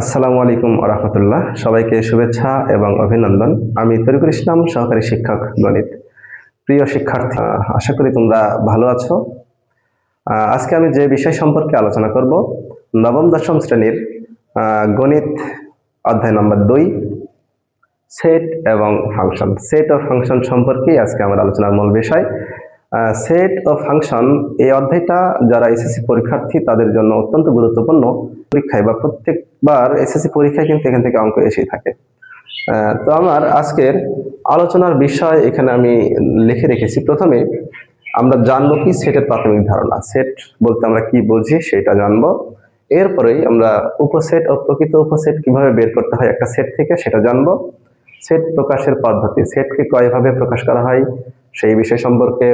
আসসালামু আলাইকুম রাহমাতুল্লাহ। সবাইকে শুভেচ্ছা এবং অভিনন্দন। আমি তরিকুল ইসলাম, সহকারী শিক্ষক গণিত। প্রিয় শিক্ষার্থী, আশা করি তোমরা ভালো আছো। আজকে আমি যে বিষয় সম্পর্কে আলোচনা করব, নবম দশম শ্রেণীর গণিত অধ্যায় নম্বর 2, সেট এবং ফাংশন। সেট ও ফাংশন সম্পর্কেই আজকে আমার আলোচনার মূল বিষয়। সেট ও ফাংশন এই অধ্যায়টা যারা এসএসসি পরীক্ষার্থী তাদের জন্য অত্যন্ত গুরুত্বপূর্ণ। পরীক্ষায় বা প্রত্যেকবার এসএসসি পরীক্ষায় কিন্তু এখান থেকে অঙ্ক এসেই থাকে। তো আমার আজকের আলোচনার বিষয় এখানে আমি লিখে রেখেছি। প্রথমে আমরা জানবো কি সেটের প্রাথমিক ধারণা, সেট বলতে আমরা কি বুঝি সেটা জানবো। এরপরেই আমরা উপসেট ও প্রকৃত উপসেট কিভাবে বের করতে হয় একটা সেট থেকে সেটা জানবো। সেট প্রকাশের পদ্ধতি, সেটকে কয়ভাবে প্রকাশ করা হয় সেই বিষয় সম্পর্কে।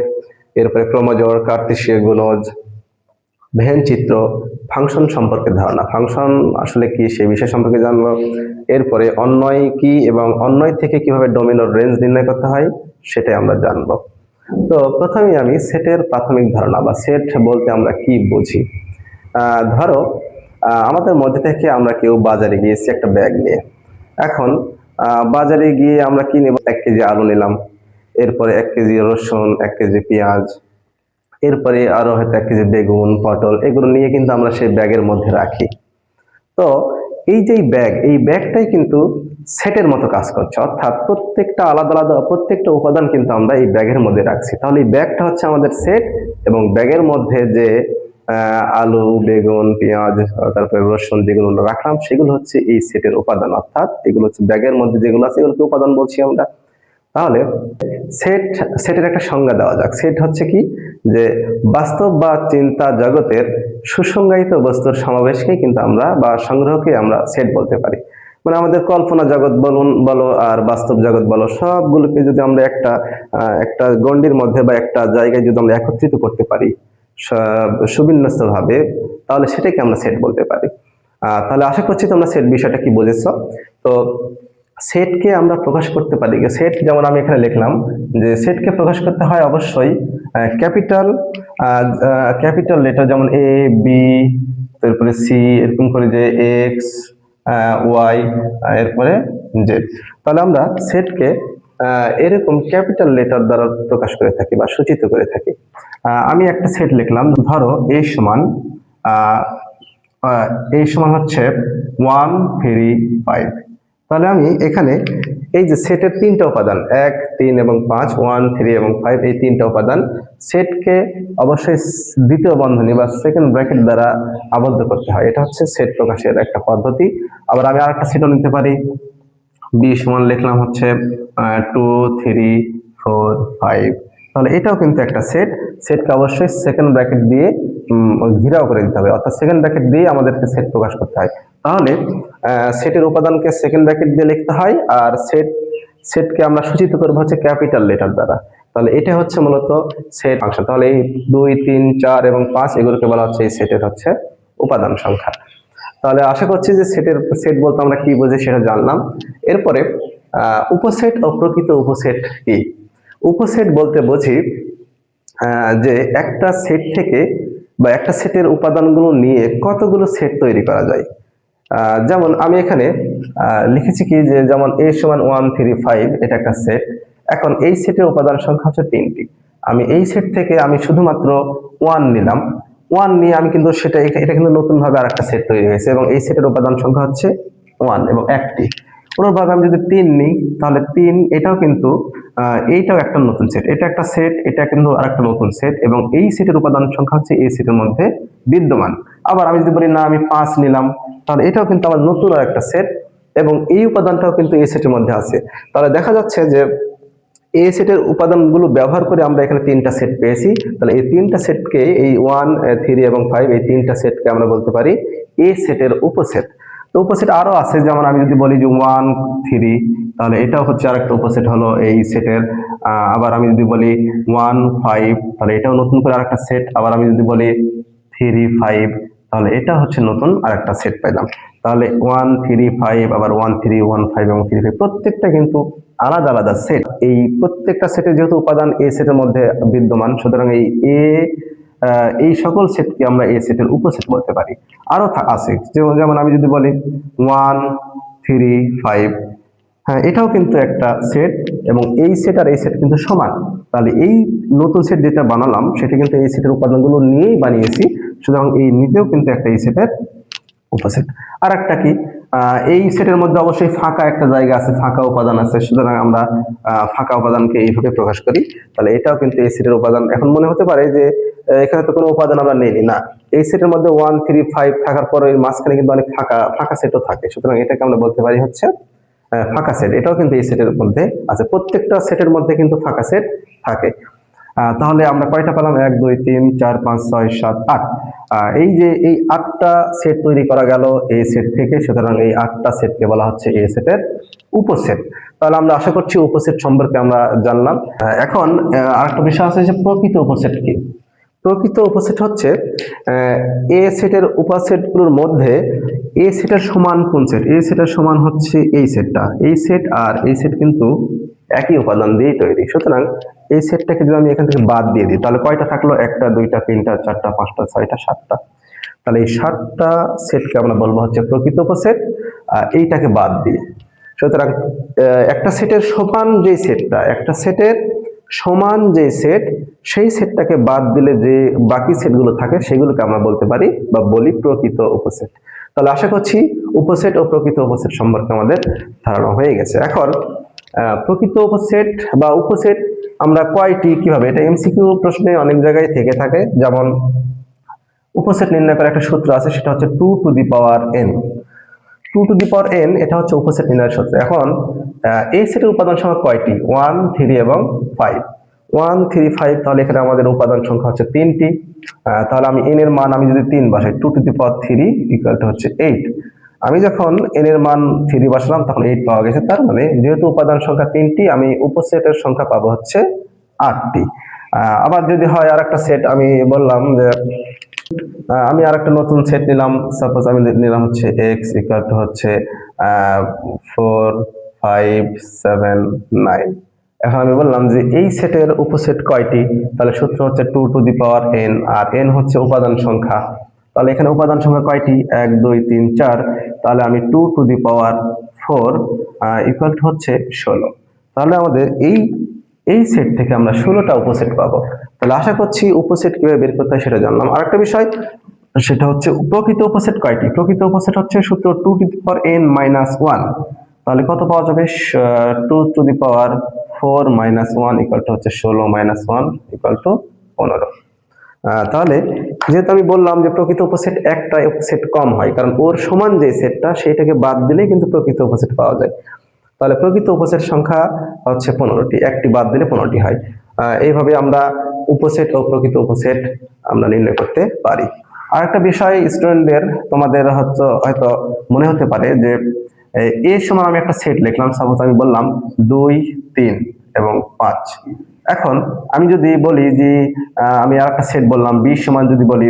এরপরে ক্রমজোড়, কার্তেশীয় গুণজ, ভেন চিত্র, ফাংশন সম্পর্কে ধারণা, ফাংশন আসলে কি সেই বিষয় সম্পর্কে জানবো। এরপরে অন্বয় কি এবং অন্বয় থেকে কিভাবে ডোমিনোর রেঞ্জ নির্ণয় করতে হয় সেটাই আমরা জানবো। তো প্রথমে আমি সেটের প্রাথমিক ধারণা বা সেট বলতে আমরা কি বুঝি। ধরো আমাদের মধ্যে থেকে আমরা কেউ বাজারে গিয়েছি একটা ব্যাগ নিয়ে। এখন বাজারে গিয়ে আমরা কি নেব, 1 কেজি আলু নিলাম, এরপরে 1 কেজি রসুন, 1 কেজি পেঁয়াজ, এরপরে আরো হয়তো 1 কেজি বেগুন, পটল, এগুলো নিয়ে কিন্তু আমরা সেই ব্যাগের মধ্যে রাখি। তো এই যে ব্যাগ, এই ব্যাগটাই কিন্তু সেটের মতো কাজ করছে, অর্থাৎ প্রত্যেকটা আলাদা আলাদা প্রত্যেকটা উপাদান কিন্তু আমরা এই ব্যাগের মধ্যে রাখছি। তাহলে এই ব্যাগটা হচ্ছে আমাদের সেট, এবং ব্যাগের মধ্যে যে আলু, বেগুন, পেঁয়াজ, তারপরে রসুন যেগুলো রাখলাম সেগুলো হচ্ছে এই সেটের উপাদান, অর্থাৎ এগুলো হচ্ছে ব্যাগের মধ্যে যেগুলো আছে এগুলোকে উপাদান বলছি আমরা। তাহলে সেটের একটা সংজ্ঞা দেওয়া যাক। সেট হচ্ছে কি, যে বাস্তব বা চিন্তা জগতের সুসংজ্ঞায়িত বস্তুর সমাবেশকে কিন্তু আমরা বা সংগ্রহকে আমরা সেট বলতে পারি। মানে আমাদের কল্পনা জগৎ বলো আর বাস্তব জগৎ বলো, সবগুলোকে যদি আমরা একটা গণ্ডির মধ্যে বা একটা জায়গায় যদি আমরা একত্রিত করতে পারি সুবিন্যস্ত ভাবে, তাহলে সেটাকে আমরা সেট বলতে পারি। তাহলে আশা করছি তোমরা সেট বিষয়টা কি বুঝেছ। তো সেটকে আমরা প্রকাশ করতে পারি, সেট যেমন আমি এখানে লিখলাম যে সেটকে প্রকাশ করতে হয় অবশ্যই ক্যাপিটাল লেটার, যেমন এ, বি, তারপরে সি, এরকম করে যে এক্স, ওয়াই, এরপরে জেড। তাহলে আমরা সেটকে এরকম ক্যাপিটাল লেটার দ্বারা প্রকাশ করে থাকি বা সূচিত করে থাকি। আমি একটা সেট লিখলাম, ধরো এ সমান হচ্ছে 1, 3, 5। তাহলে আমি এখানে এই যে সেটের 3টা উপাদান 1, 3 এবং 5, 1, 3 এবং 5, এই 3টা উপাদান সেটকে অবশ্যই দ্বিতীয় বন্ধনী বা সেকেন্ড ব্র্যাকেট দ্বারা আবদ্ধ করতে হয়। এটা হচ্ছে সেট প্রকাশের একটা পদ্ধতি। আবার আমি আরেকটা সেটও নিতে পারি, বি সমান লিখলাম হচ্ছে 2, 3, 4, 5। তাহলে এটাও কিন্তু একটা সেটকে অবশ্যই সেকেন্ড ব্র্যাকেট দিয়ে ঘেরাও করে দিতে হবে, অর্থাৎ সেকেন্ড ব্র্যাকেট দিয়ে আমাদেরকে সেট প্রকাশ করতে হয়। তাহলে সেটের উপাদানকে সেকেন্ড ব্র্যাকেট দিয়ে লিখতে হয়, আর সেটকে আমরা সূচিত করবো হচ্ছে ক্যাপিটাল লেটার দ্বারা। তাহলে এটা হচ্ছে মূলত সেট ফাংশন। তাহলে এই 2, 3, 4 এবং 5 এগুলোকে বলা হচ্ছে এই সেটের হচ্ছে উপাদান সংখ্যা। তাহলে আশা করছি যে সেট বলতে আমরা কি বুঝি সেটা জানলাম। এরপরে উপসেট ও প্রকৃত উপসেট কি। উপসেট বলতে বুঝি যে একটা সেট থেকে বা একটা সেটের উপাদানগুলো নিয়ে কতগুলো সেট তৈরি করা যায়। যেমন আমি এখানে লিখেছি কি, যে যেমন a সমান 1, 3, 5 এটা একটা সেট। এখন এই সেটের উপাদান সংখ্যা হচ্ছে 3টি। আমি এই সেট থেকে আমি শুধুমাত্র 1 নিলাম, 1 নিয়ে আমি কিন্তু এটা কিন্তু নতুন ভাবে আরেকটা সেট তৈরি হয়েছে, এবং এই সেটের উপাদান সংখ্যা হচ্ছে 1 এবং 1টি। অনুরূপভাবে আমি যদি 3 নিই, তাহলে 3 এটাও কিন্তু এইটাও একটা নতুন সেট, এটা একটা সেট, এটা কিন্তু আরেকটা নতুন সেট, এবং এই সেটের উপাদান সংখ্যা হচ্ছে এই সেটের মধ্যে বিদ্যমান। আবার আমি যদি বলি না আমি 5 নিলাম, তাহলে এটাও কিন্তু আমার নতুন আর একটা সেট, এবং এই উপাদানটাও কিন্তু এই সেটের মধ্যে আছে। তাহলে দেখা যাচ্ছে যে এই সেটের উপাদানগুলো ব্যবহার করে আমরা এখানে 3টা সেট পেয়েছি। তাহলে এই 3টা সেটকে, এই 1, 3 এবং 5, এই 3টা সেটকে আমরা বলতে পারি এই সেটের উপসেট। তো উপসেট আরো আছে, যেমন আমি যদি বলি যে 1, 3, তাহলে এটাও হচ্ছে আরেকটা উপসেট হলো এই সেটের। আবার আমি যদি বলি 1, 5, তাহলে এটাও নতুন করে আরেকটা সেট। আবার আমি যদি বলি 3, 5, তাহলে এটা হচ্ছে নতুন আরেকটা সেট পেলাম। তাহলে 1, 3, 5, আবার 1, 3, 1, 5 এবং 3, 5 প্রত্যেকটা কিন্তু আলাদা আলাদা সেট। এই প্রত্যেকটা সেটের যেহেতু উপাদান এ সেটের মধ্যে বিদ্যমান, সুতরাং এই এ এই সকল সেটকে আমরা এই সেটের উপসেট বলতে পারি। আরো আছে, যেমন আমি যদি বলি 1 3 5, হ্যাঁ এটাও কিন্তু একটা সেট, এবং এই সেট আর এই সেট কিন্তু সমান। তাহলে এই নতুন সেট যেটা বানালাম সেটা কিন্তু এই সেটের উপাদানগুলো নিয়েই বানিয়েছি, সুতরাং এই নিতেও কিন্তু একটা এই সেটের উপসেট। আর একটা কি, এই সেটের মধ্যে অবশ্যই ফাঁকা একটা জায়গা আছে, ফাঁকা উপাদান আছে, সুতরাং আমরা ফাঁকা উপাদানকে এইভাবে প্রকাশ করি। তাহলে এটাও কিন্তু এই সেটের উপাদান। এখন মনে হতে পারে যে এখানে তো কোনো উপাদান আমরা নেইনি, না, এই সেটের মধ্যে 1 3 5 থাকার পরে এর মাঝখানে কিন্তু অনেক ফাঁকা ফাঁকা সেটও থাকে, সুতরাং এটাকে আমরা বলতে পারি হচ্ছে ফাঁকা সেট। এটাও কিন্তু এই সেটের মধ্যে আছে, প্রত্যেকটা সেটের মধ্যে কিন্তু ফাঁকা সেট থাকে। তাহলে আমরা কয়টা পেলাম? 1 2 3 4 5 6 7 8। এই যে এই 8টা সেট তৈরি করা গেল এই সেট থেকে, সুতরাং এই 8টা সেটকে বলা হচ্ছে এই সেটের উপসেট। তাহলে আমরা আশা করছি উপসেট সম্পর্কে আমরা জানলাম। এখন আরেকটা বিষয় আছে যে প্রকৃত উপসেট কি। প্রকৃত উপসেট হচ্ছে এ সেটের উপসেটগুলোর মধ্যে এ সেটের সমান কোন সেট? এ সেটের সমান হচ্ছে এই সেটটা। এই সেট আর এই সেট কিন্তু একই উপাদান দিয়েই তৈরি, সুতরাং এই সেটটাকে যদি আমি এখান থেকে বাদ দিয়ে দিই তাহলে কয়টা থাকলো? 1টা 2টা 3টা 4টা 5টা 6টা 7টা। তাহলে এই 7টা সেটকে আমরা বলবো হচ্ছে প্রকৃত উপসেট, এইটাকে বাদ দিয়ে। সুতরাং একটা সেটের সমান যে সেটটা, একটা সেটের সমান যে সেট, সেই সেটটাকে বাদ দিলে যে বাকি সেটগুলো থাকে সেগুলোকে আমরা বলতে পারি বা বলি প্রকৃত উপসেট। তাহলে আশা করছি উপসেট ও প্রকৃত উপসেট সম্পর্কে আমাদের ধারণা হয়ে গেছে। এখন প্রকৃত উপসেট বা উপসেট আমরা কয়টি, কিভাবে, এটা এমসিকিউ প্রশ্নে অনেক জায়গায় থেকে থাকে। যেমন উপসেট নির্ণয় করার একটা সূত্র আছে, সেটা হচ্ছে 2 to the power n। 2 to the power n, এটা হচ্ছে উপসেট নির্ণয়ের সূত্র। এখন এই সেটের উপাদান সংখ্যা কয়টি? 1 3 এবং 5। 1 3 5, তাহলে এখানে আমাদের উপাদান সংখ্যা হচ্ছে 3টি। তাহলে আমি n এর মান আমি যদি 3 বসাই, 2 to the power 3 equal to হচ্ছে 8। আমি যখন n এর মান 3 বসালাম তখন 8 পাওয়া গেছে। তার মানে যেহেতু উপাদান সংখ্যা 3টি, আমি উপসেটের সংখ্যা পাবো হচ্ছে 8টি। আবার যদি হয় আরেকটা সেট, আমি বললাম যে আমি আরেকটা নতুন সেট নিলাম, সাপোজ আমি নিলাম হচ্ছে x ইকুয়াল টু হচ্ছে 4 5 7 9। এখন আমি বললাম যে এই সেটের উপসেট কয়টি? তাহলে সূত্র হচ্ছে 2 টু দি পাওয়ার n, আর n হচ্ছে উপাদান সংখ্যা। তাহলে এখানে উপাদান সংখ্যা কয়টি? 1 2 3 4। তাহলে আমি 2 to the power 4 equal to হচ্ছে 16। তাহলে আমাদের এই সেট থেকে আমরা 16টা উপসেট পাবো। তাহলে আশা করছি উপসেট কিভাবে বের করতে হয় সেটা জানলাম। আরেকটা বিষয়, সেটা হচ্ছে প্রকৃত উপসেট কয়টি। প্রকৃত উপসেট হচ্ছে সূত্র 2 to the power n minus 1। তাহলে কত পাওয়া যাবে? 2 to the power 4 minus 1 equal to হচ্ছে 16 মাইনাস 1 ইকুয়াল টু 15। তাহলে যেহেতু আমি বললাম যে প্রকৃত উপসেট একটা উপসেট কম হয়, কারণ ওর সমান যে সেটটা সেটাকে বাদ দিলেই কিন্তু প্রকৃত উপসেট পাওয়া যায়। তাহলে প্রকৃত উপসেট সংখ্যা হচ্ছে 15টি, একটি বাদ দিলে 15টি হয়। এইভাবে আমরা উপসেট ও প্রকৃত উপসেট আমরা নির্ণয় করতে পারি। আর একটা বিষয় স্টুডেন্টদের, তোমাদের হয়তো মনে হতে পারে যে এর সমান আমি একটা সেট লিখলাম, সাপোজ আমি বললাম 2 3 এবং 5। এখন আমি যদি বলি যে আমি আরেকটা সেট বললাম 20 সমান, যদি বলি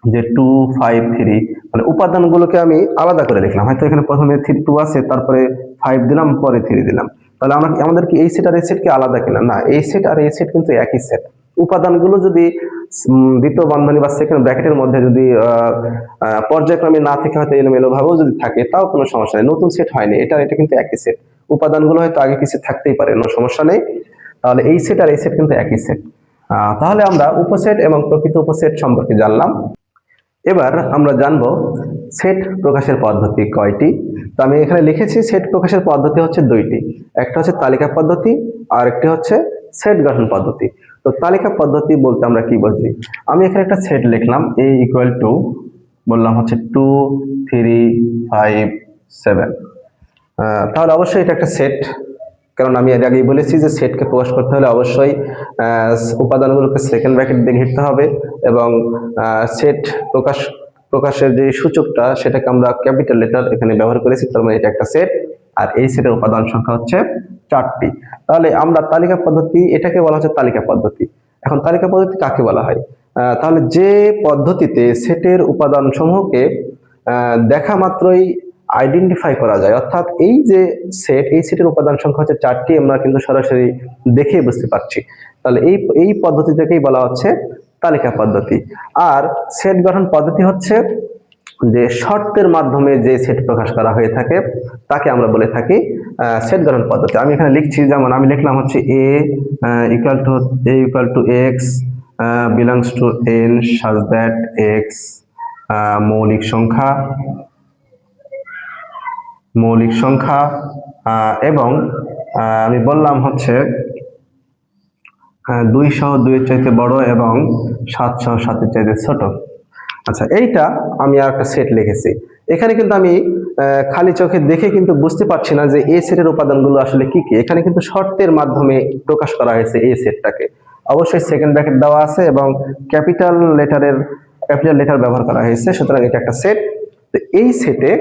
যে 2 5 3, মানে উপাদানগুলোকে আমি আলাদা করে লিখলাম। হয়তো এখানে প্রথমে 2 আছে, তারপরে 5 দিলাম, পরে 3 দিলাম। তাহলে আমাদের কি এই সেট আর এই সেট কি আলাদা কিনা? না, এই সেট আর এই সেট কিন্তু একই সেট। উপাদানগুলো যদি দ্বিতীয় বন্ধনী বা সেকেন্ড ব্র্যাকেটের মধ্যে যদি পর্যায়ক্রমে না থেকে হয়তো এলোমেলো ভাবেও যদি থাকে, তাও কোনো সমস্যা নেই, নতুন সেট হয়নি, এটা কিন্তু একই সেট। উপাদানগুলো হয়তো আগে কিছু থাকতেই পারে, কোনো সমস্যা নেই। তাহলে এই সেট আর এই সেট কিন্তু একই সেট। তাহলে আমরা উপসেট এবং প্রকৃত উপসেট সম্পর্কে জানলাম। এবার আমরা জানবো সেট প্রকাশের পদ্ধতি কয়টি। তো আমি এখানে লিখেছি সেট প্রকাশের পদ্ধতি হচ্ছে 2টি, একটা হচ্ছে তালিকা পদ্ধতি আর একটি হচ্ছে সেট গঠন পদ্ধতি। তো তালিকা পদ্ধতি বলতে আমরা কি বুঝি? আমি এখানে একটা সেট লিখলাম a ইকুয়াল টু, বললাম হচ্ছে 2 3 5 7। তাহলে অবশ্যই এটা একটা সেট, কারণ আমি এর আগেই বলেছি যে সেটকে প্রকাশ করতে হলে অবশ্যই উপাদানগুলোকে সেকেন্ড ব্র্যাকেট দিয়ে ঘিরতে হবে, এবং সেট প্রকাশের যে সূচকটা সেটাকে আমরা ক্যাপিটাল লেটার এখানে ব্যবহার করেছি, তার মানে এটা একটা সেট। আর এই সেটের উপাদান সংখ্যা হচ্ছে 4টি। তাহলে আমরা তালিকা পদ্ধতি, এটাকে বলা হচ্ছে তালিকা পদ্ধতি। এখন তালিকা পদ্ধতি কাকে বলা হয়? তাহলে যে পদ্ধতিতে সেটের উপাদান সমূহকে দেখা মাত্রই আইডেন্টিফাই করা যায়, অর্থাৎ এই যে সেট, এই সেটের উপাদান সংখ্যা হচ্ছে 4টি, আমরা কিন্তু সরাসরি দেখে বুঝতে পারছি। তাহলে এই পদ্ধতিটাকেই বলা হচ্ছে তালিকা পদ্ধতি। আর সেট গঠন পদ্ধতি হচ্ছে যে শর্তের মাধ্যমে যে সেট প্রকাশ করা হয়ে থাকে তাকে আমরা বলে থাকি সেট গঠন পদ্ধতি। আমি এখানে লিখছি, যেমন আমি লিখলাম হচ্ছে a equal to x belongs to n such that x মৌলিক সংখ্যা এবং আমি বললাম হচ্ছে 2 সহ 2 এর চাইতে বড় এবং 7 সহ 7 এর চাইতে ছোট। আচ্ছা, এইটা আমি আর একটা সেট লিখেছি। এখানে কিন্তু আমি খালি চোখে দেখে কিন্তু বুঝতে পারছি না যে এই সেটের উপাদানগুলো আসলে কি কি। এখানে কিন্তু শর্তের মাধ্যমে প্রকাশ করা হয়েছে এই সেটটাকে। অবশ্যই সেকেন্ড ব্র্যাকেট দেওয়া আছে এবং ক্যাপিটাল লেটার ব্যবহার করা হয়েছে, সুতরাং এটা একটা সেট। তো এই সেটে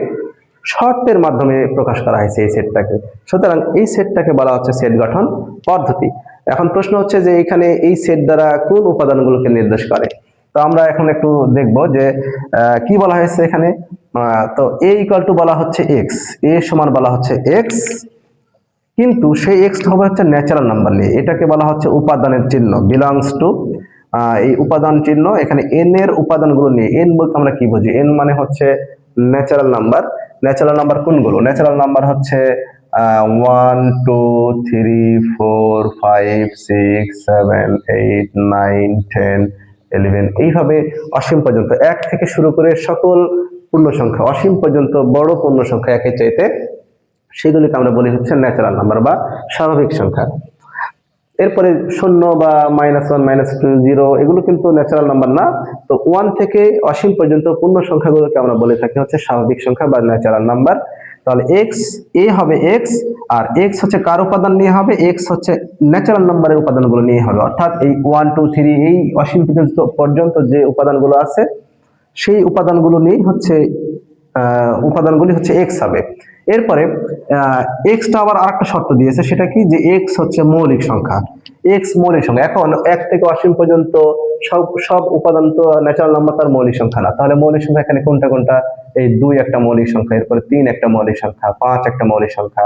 শর্তের মাধ্যমে প্রকাশ করা হয়েছে এই সেটটাকে, সুতরাং এই সেটটাকে বলা হচ্ছে সেট গঠন পদ্ধতি। এখন প্রশ্ন হচ্ছে যে এখানে এই সেট দ্বারা কোন উপাদানগুলোকে নির্দেশ করে। তো আমরা এখন একটু দেখব যে কি বলা হয়েছে এখানে। তো a ইকুয়াল টু বলা হচ্ছে x, a সমান বলা হচ্ছে x, কিন্তু সেই x হবে হচ্ছে ন্যাচারাল নাম্বার নিয়ে। এটাকে বলা হচ্ছে উপাদানের চিহ্ন, বিলংস টু। এই উপাদান চিহ্ন এখানে n এর উপাদানগুলো নিয়ে। n বলতে আমরা কি বুঝি? n মানে হচ্ছে ন্যাচারাল নাম্বার। ন্যাচারাল নাম্বার কোনগুলো? ন্যাচারাল নাম্বার হচ্ছে 1 2 3 4 5 6 7 8 9 10 11 এইভাবে অসীম পর্যন্ত, 1 থেকে শুরু করে সকল পূর্ণ সংখ্যা অসীম পর্যন্ত বড় পূর্ণ সংখ্যা একের চাইতে, সেগুলিকে আমরা বলি হচ্ছে ন্যাচারাল নাম্বার বা স্বাভাবিক সংখ্যা। এরপরে 0 বা -1 -2 0 এগুলো কিন্তু ন্যাচারাল নাম্বার না। তো 1 থেকে অসীম পর্যন্ত পূর্ণ সংখ্যাগুলোকে আমরা বলে থাকি হচ্ছে স্বাভাবিক সংখ্যা বা ন্যাচারাল নাম্বার। তাহলে a হবে x, আর x হচ্ছে কার উপাদান নিয়ে হবে? x হচ্ছে ন্যাচারাল নাম্বারের উপাদানগুলো নিয়ে হবে, অর্থাৎ এই 1 2 3 এই অসীম পর্যন্ত যে উপাদানগুলো আছে সেই উপাদানগুলো নিয়েই হচ্ছে উপাদানগুলি হচ্ছে x হবে। এরপরে এক্সটা আবার আরেকটা শর্ত দিয়েছে, সেটা কি? যে এক্স হচ্ছে মৌলিক সংখ্যা। এক্স মৌলিক সংখ্যা। এখন 1 থেকে অসীম পর্যন্ত সব উপাদান তো ন্যাচারাল নাম্বার তার মৌলিক সংখ্যা না। তাহলে মৌলিক সংখ্যা এখানে কোনটা? এই 2 একটা মৌলিক সংখ্যা, এরপরে 3 একটা মৌলিক সংখ্যা, 5 একটা মৌলিক সংখ্যা,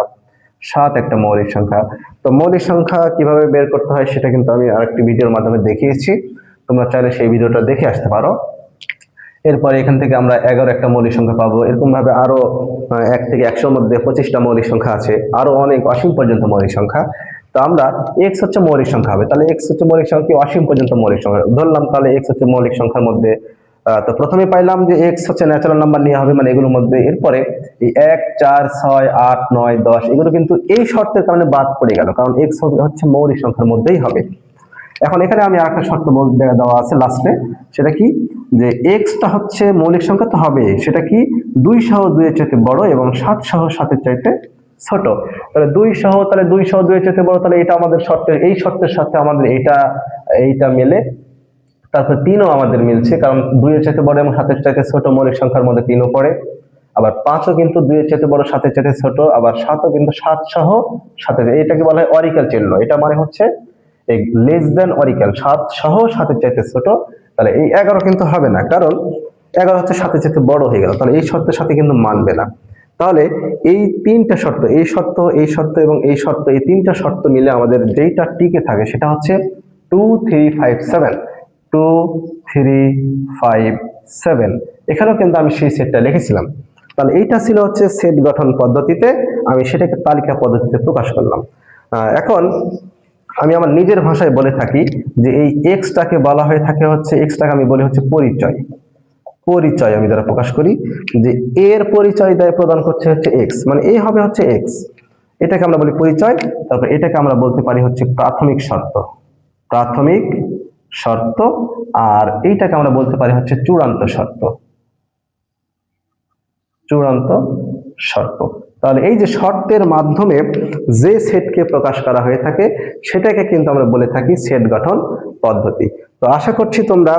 7 একটা মৌলিক সংখ্যা। তো মৌলিক সংখ্যা কিভাবে বের করতে হয় সেটা কিন্তু আমি আরেকটি ভিডিওর মাধ্যমে দেখিয়েছি, তোমরা চাইলে সেই ভিডিওটা দেখে আসতে পারো। এরপরে এখান থেকে আমরা 11 একটা মৌলিক সংখ্যা পাবো। এরকম ভাবে আরো 1 থেকে 100 মধ্যে 25টা মৌলিক সংখ্যা আছে, আরো অনেক অসীম পর্যন্ত মৌলিক সংখ্যা। তো আমরা x হচ্ছে মৌলিক সংখ্যা হবে, তাহলে x হচ্ছে মৌলিক সংখ্যা কি? অসীম পর্যন্ত মৌলিক সংখ্যা ধরলাম, তাহলে x হচ্ছে মৌলিক সংখ্যার মধ্যে। তো প্রথমে পাইলাম যে x হচ্ছে ন্যাচারাল নাম্বার নিয়ে হবে, মানে এগুলোর মধ্যে। এরপরে এই 1 4 6 8 9 10 এগুলো কিন্তু এই শর্তের কারণে বাদ পড়ে গেল, কারণ x হচ্ছে মৌলিক সংখ্যার মধ্যেই হবে। এখন এখানে আমি আরেকটা শর্ত দেওয়া আছে লাস্টে, সেটা কি? যে এক্সটা হচ্ছে মৌলিক সংখ্যা তো হবে, সেটা কি? 2 সহ 2 এর চাইতে বড় এবং 7 সহ 7 এর চাইতে ছোট। তাহলে 2 সহ 2 এর চাইতে বড়, তাহলে এটা আমাদের শর্তের, এই শর্তের সাথে আমাদের এইটা মেলে। তারপর 3ও আমাদের মিলছে, কারণ 2 এর চাইতে বড় এবং 7 এর চাইতে ছোট মৌলিক সংখ্যার মধ্যে 3ও পড়ে। আবার 5ও কিন্তু 2 এর চাইতে বড় 7 এর চাইতে ছোট, আবার 7ও কিন্তু 7 সহ 7 এর, এটাকে বলা হয় অরিক্যাল চিহ্ন। এটা মানে হচ্ছে এই লেস দেন অরিক্যাল, 7 সহ 7 এর চাইতে ছোট। তাহলে এই 11 কিন্তু হবে না, কারণ 11 হচ্ছে 7 এর চাইতে বড় হয়ে গেল, তাহলে এই শর্তের সাথে কিন্তু মানবে না। তাহলে এই 3টা শর্ত, এই শর্ত এই শর্ত এবং এই শর্ত, এই 3টা শর্ত মিলে আমাদের যেইটা টিকে থাকে সেটা হচ্ছে 2 3 5 7 2 3 5 7। এখানেও কিন্তু আমি সেই সেটটা লিখেছিলাম। তাহলে এইটা ছিল হচ্ছে সেট গঠন পদ্ধতিতে, আমি সেটাকে তালিকা পদ্ধতিতে প্রকাশ করলাম। এখন আমি আমার নিজের ভাষায় বলে থাকি যে এই এক্সটাকে বলা হয়ে থাকে হচ্ছে, এক্সটাকে আমি বলি হচ্ছে পরিচয়। পরিচয় আমি দ্বারা প্রকাশ করি যে এর পরিচয় দেয় প্রদান করছে হচ্ছে এক্স, মানে এ হবে হচ্ছে এক্স, এটাকে আমরা বলি পরিচয়। তারপর এটাকে আমরা বলতে পারি হচ্ছে প্রাথমিক শর্ত, প্রাথমিক শর্ত। আর এইটাকে আমরা বলতে পারি হচ্ছে চূড়ান্ত শর্ত, চূড়ান্ত শর্ত। তাহলে এই যে শর্তের মাধ্যমে যে সেটকে প্রকাশ করা হয়ে থাকে সেটাকে কিন্তু আমরা বলে থাকি সেট গঠন পদ্ধতি। তো আশা করছি তোমরা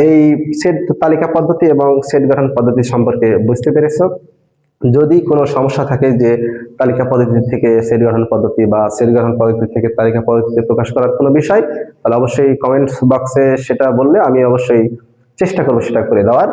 এই সেট তালিকা পদ্ধতি এবং সেট গঠন পদ্ধতি সম্পর্কে বুঝতে পেরেছো। যদি কোনো সমস্যা থাকে যে তালিকা পদ্ধতি থেকে সেট গঠন পদ্ধতি বা সেট গঠন পদ্ধতি থেকে তালিকা পদ্ধতিতে প্রকাশ করার কোনো বিষয়, তাহলে অবশ্যই কমেন্টস বক্সে সেটা বললে আমি অবশ্যই চেষ্টা করবো সেটা করে দেওয়ার।